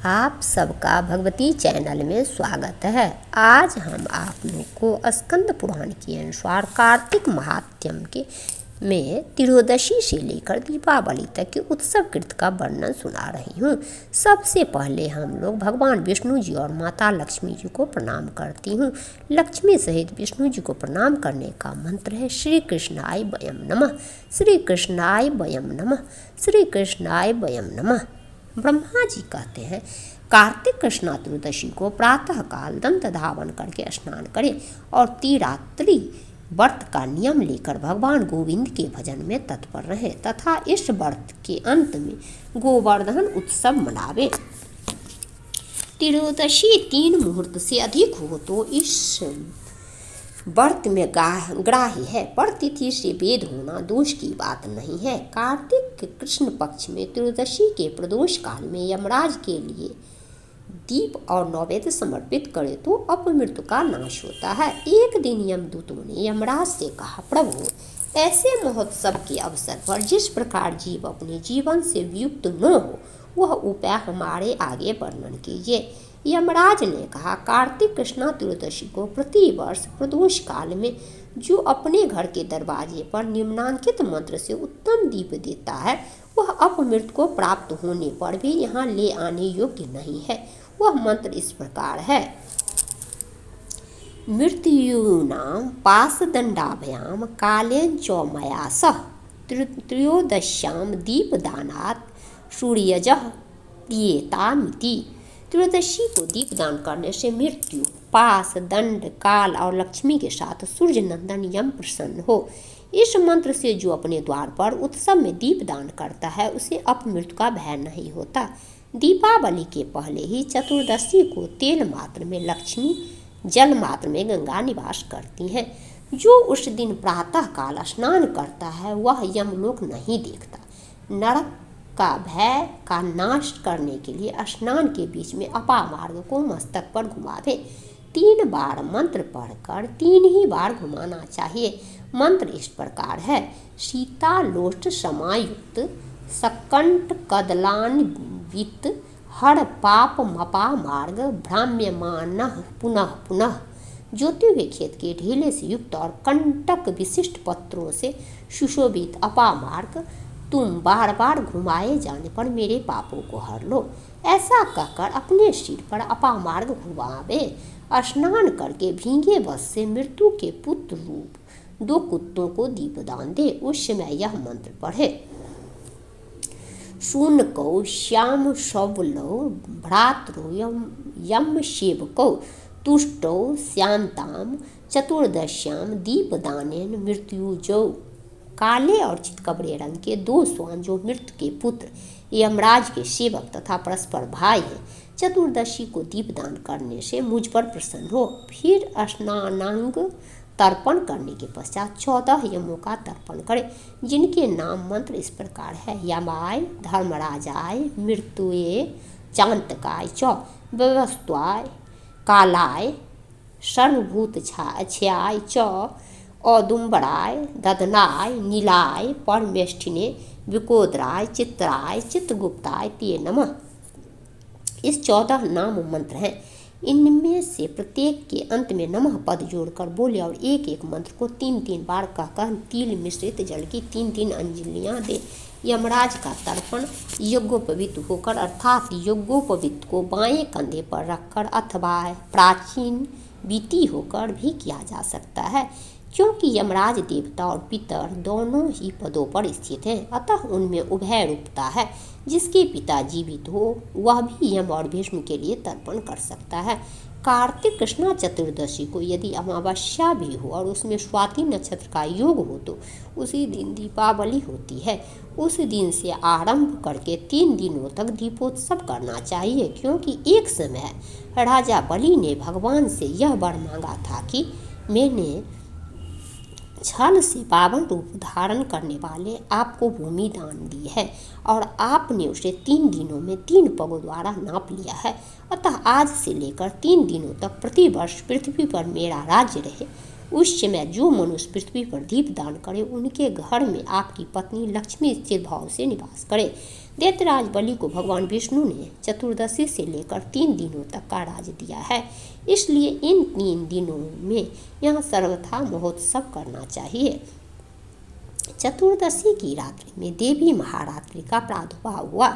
आप सबका भगवती चैनल में स्वागत है। आज हम आप लोग को स्कंद पुराण के अनुसार कार्तिक महात्म्य के में त्रयोदशी से लेकर दीपावली तक के उत्सव कृत का वर्णन सुना रही हूँ। सबसे पहले हम लोग भगवान विष्णु जी और माता लक्ष्मी जी को प्रणाम करती हूँ। लक्ष्मी सहित विष्णु जी को प्रणाम करने का मंत्र है श्री कृष्णाय वयम नमः, श्री कृष्णाय वयम नमः, श्री कृष्णाय वयम नमः। ब्रह्मा जी कहते हैं कार्तिक कृष्णा त्रयोदशी को प्रातः काल दंत धावन करके स्नान करें और त्रिरात्रि व्रत का नियम लेकर भगवान गोविंद के भजन में तत्पर रहें तथा इस व्रत के अंत में गोवर्धन उत्सव मनावें। त्रयोदशी 3 मुहूर्त से अधिक हो तो इस व्रत में ग्राह्य है, पर तिथि से भेद होना दोष की बात नहीं है। कार्तिक कृष्ण पक्ष में त्रयोदशी के प्रदोष काल में यमराज के लिए दीप और नैवेद्य समर्पित करे तो अपमृत्यु का नाश होता है। एक दिन यमदूतों ने यमराज से कहा, प्रभु ऐसे महोत्सव के अवसर पर जिस प्रकार जीव अपने जीवन से वियुक्त न हो वह उपाय हमारे आगे वर्णन कीजिए। यमराज ने कहा, कार्तिक कृष्णा त्रयोदशी को प्रतिवर्ष प्रदोष काल में जो अपने घर के दरवाजे पर निम्नांकित मंत्र से उत्तम दीप देता है वह अपमृत्यु को प्राप्त होने पर भी यहाँ ले आने योग्य नहीं है। वह मंत्र इस प्रकार है, मृत्युनाम पाशदंडाभ्याम कालेन च मया सह त्रयोदश्याम दीपदानात् सूर्यजः प्रियतामिति। त्रयोदशी को दीपदान करने से मृत्यु, पास, दंड, काल और लक्ष्मी के साथ सूर्य नंदन यम प्रसन्न हो। इस मंत्र से जो अपने द्वार पर उत्सव में दीपदान करता है उसे अपमृत्यु का भय नहीं होता। दीपावली के पहले ही चतुर्दशी को तेल मात्र में लक्ष्मी, जल मात्र में गंगा निवास करती हैं। जो उस दिन प्रातः काल स्नान करता है वह यमलोक नहीं देखता। नरक का भय का नाश करने के लिए स्नान के बीच में अपामार्ग को मस्तक पर घुमावे। 3 बार मंत्र पढ़कर 3 ही बार घुमाना चाहिए। मंत्र इस प्रकार है, सीतालोष्ट समायुक्त सकंठ कदलान्वित हर पाप मपा मार्ग भ्राम्यमान पुनः पुनः। जोते हुए खेत के ढेले से युक्त और कंटक विशिष्ट पत्रों से सुशोभित अपामार्ग तुम बार बार घुमाए जाने पर मेरे पापों को हर लो। ऐसा कहकर अपने सिर पर अपामार्ग घुमावे। स्नान करके भींगे वस्त्र से मृत्यु के पुत्र रूप 2 कुत्तों को दीपदान दे। उस समय यह मंत्र पढ़े, शूनकौ श्याम शौवलौ भ्रातरो यम सेवकौ तुष्टौ श्यान्ताम चतुर्दश्याम दीपदानेन मृत्युजौ। काले और चितकबरे रंग के 2 श्वान जो मृत्यु के पुत्र यमराज के सेवक तथा परस्पर भाई हैं, चतुर्दशी को दीपदान करने से मुझ पर प्रसन्न हो। फिर स्नानांग तर्पण करने के पश्चात 14 यमों का तर्पण करें, जिनके नाम मंत्र इस प्रकार है, यमाय, धर्मराजाय, मृत्युए, चांतकाय च, व्यवस्त्वाय, कालाय, सर्वभूत छाय च, औदुम्बराय, ददनाय, नीलाय, परमेष्ठिने, विकोदराय, चित्राय, चित्रगुप्ताय ते नमः। इस 14 नाम मंत्र हैं। इनमें से प्रत्येक के अंत में नमः पद जोड़कर बोले और एक एक मंत्र को 3-3 बार कहकर तिल मिश्रित जल की 3-3 अंजलियां दे। यमराज का तर्पण यज्ञोपवीत होकर अर्थात यज्ञोपवीत को बाएं कंधे पर रखकर अथवा प्राचीन बीती होकर भी किया जा सकता है, क्योंकि यमराज देवता और पितर दोनों ही पदों पर स्थित हैं, अतः उनमें उभय रूपता है। जिसके पिता जीवित हो वह भी यम और विष्णु के लिए तर्पण कर सकता है। कार्तिक कृष्णा चतुर्दशी को यदि अमावस्या भी हो और उसमें स्वाति नक्षत्र का योग हो तो उसी दिन दीपावली होती है। उस दिन से आरंभ करके 3 दिनों तक दीपोत्सव करना चाहिए, क्योंकि एक समय राजा बलि ने भगवान से यह वर मांगा था कि मैंने छल से पावन रूप धारण करने वाले आपको भूमि दान दी है और आपने उसे 3 दिनों में 3 पगों द्वारा नाप लिया है। अतः आज से लेकर 3 दिनों तक प्रतिवर्ष पृथ्वी पर मेरा राज्य रहे। उस समय जो मनुष्य पृथ्वी पर दीप दान करे उनके घर में आपकी पत्नी लक्ष्मी स्थिर भाव से निवास करे। दैत्यराज बलि को भगवान विष्णु ने चतुर्दशी से लेकर 3 दिनों तक का राज दिया है, इसलिए इन 3 दिनों में यहाँ सर्वथा महोत्सव करना चाहिए। चतुर्दशी की रात्रि में देवी महारात्रि का प्रादुर्भाव हुआ,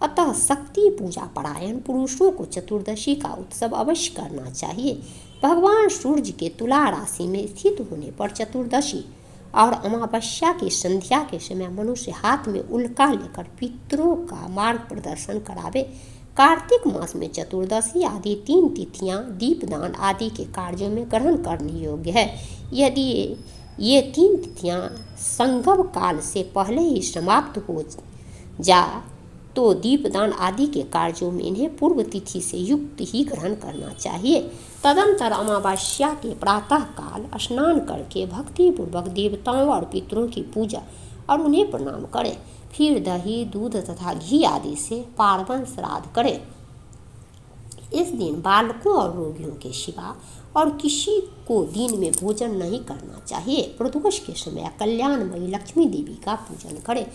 अतः शक्ति पूजा परायण पुरुषों को चतुर्दशी का उत्सव अवश्य करना चाहिए। भगवान सूर्य के तुला राशि में स्थित होने पर चतुर्दशी और अमावस्या की संध्या के समय मनुष्य हाथ में उल्का लेकर पितरों का मार्ग प्रदर्शन करावे। कार्तिक मास में चतुर्दशी आदि 3 तिथियां दीपदान आदि के कार्यों में ग्रहण करने योग्य है। यदि ये 3 तिथियां संगम काल से पहले ही समाप्त हो जा तो दीपदान आदि के कार्यों में इन्हें पूर्व तिथि से युक्त ही ग्रहण करना चाहिए। तदंतर अमावस्या के प्रातः काल स्नान करके भक्तिपूर्वक देवताओं और पितरों की पूजा और उन्हें प्रणाम करें। फिर दही दूध तथा घी आदि से पार्वन श्राद्ध करें। इस दिन बालकों और रोगियों के सिवा और किसी को दिन में भोजन नहीं करना चाहिए। प्रदोष के समय कल्याणमयी लक्ष्मी देवी का पूजन करें।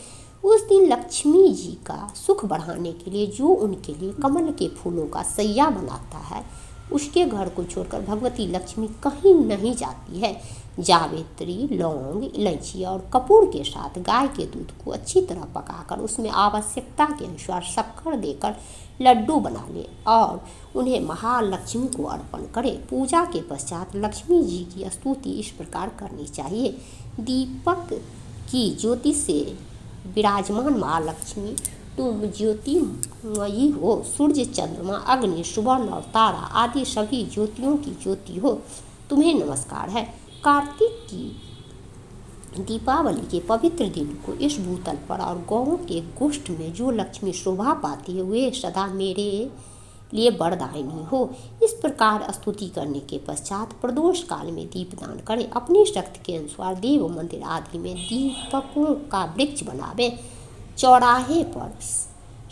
उस दिन लक्ष्मी जी का सुख बढ़ाने के लिए जो उनके लिए कमल के फूलों का सैया बनाता है, उसके घर को छोड़कर भगवती लक्ष्मी कहीं नहीं जाती है। जावित्री, लौंग, इलायची और कपूर के साथ गाय के दूध को अच्छी तरह पकाकर उसमें आवश्यकता के अनुसार शक्कर देकर लड्डू बना ले और उन्हें महालक्ष्मी को अर्पण करें। पूजा के पश्चात लक्ष्मी जी की स्तुति इस प्रकार करनी चाहिए। दीपक की ज्योति से विराजमान महालक्ष्मी, तुम ज्योतिमयी हो। सूर्य, चंद्रमा, अग्नि, सुवर्ण और तारा आदि सभी ज्योतियों की ज्योति हो, तुम्हें नमस्कार है। कार्तिक की दीपावली के पवित्र दिन को इस भूतल पर और गौओं के गोष्ठ में जो लक्ष्मी शोभा पाती है वे सदा मेरे लिए वरदायिनी हो। इस प्रकार स्तुति करने के पश्चात प्रदोष काल में दीपदान करें। अपनी शक्ति के अनुसार देव मंदिर आदि में दीपकों का वृक्ष बनावे। चौराहे पर,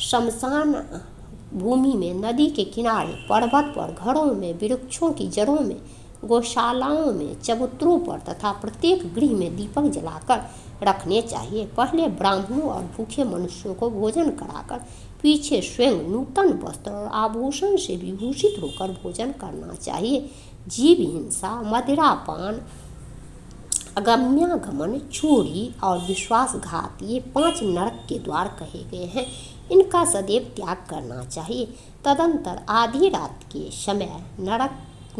शमशान भूमि में, नदी के किनारे, पर्वत पर, घरों में, वृक्षों की जड़ों में, गौशालाओं में, चबूतरों पर तथा प्रत्येक गृह में दीपक जलाकर रखने चाहिए। पहले ब्राह्मणों और भूखे मनुष्यों को भोजन कराकर पीछे स्वयं नूतन वस्त्र और आभूषण से विभूषित होकर भोजन करना चाहिए। जीव हिंसा, मदिरापान, अगम्यागमन, चोरी और विश्वासघात ये 5 नरक के द्वार कहे गए हैं, इनका सदैव त्याग करना चाहिए। तदंतर आधी रात के समय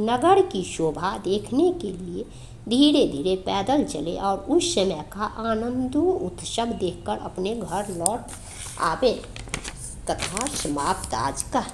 नगर की शोभा देखने के लिए धीरे धीरे पैदल चले और उस समय का आनंदो उत्सव देखकर अपने घर लौट आवे। कथा समाप्त आज का।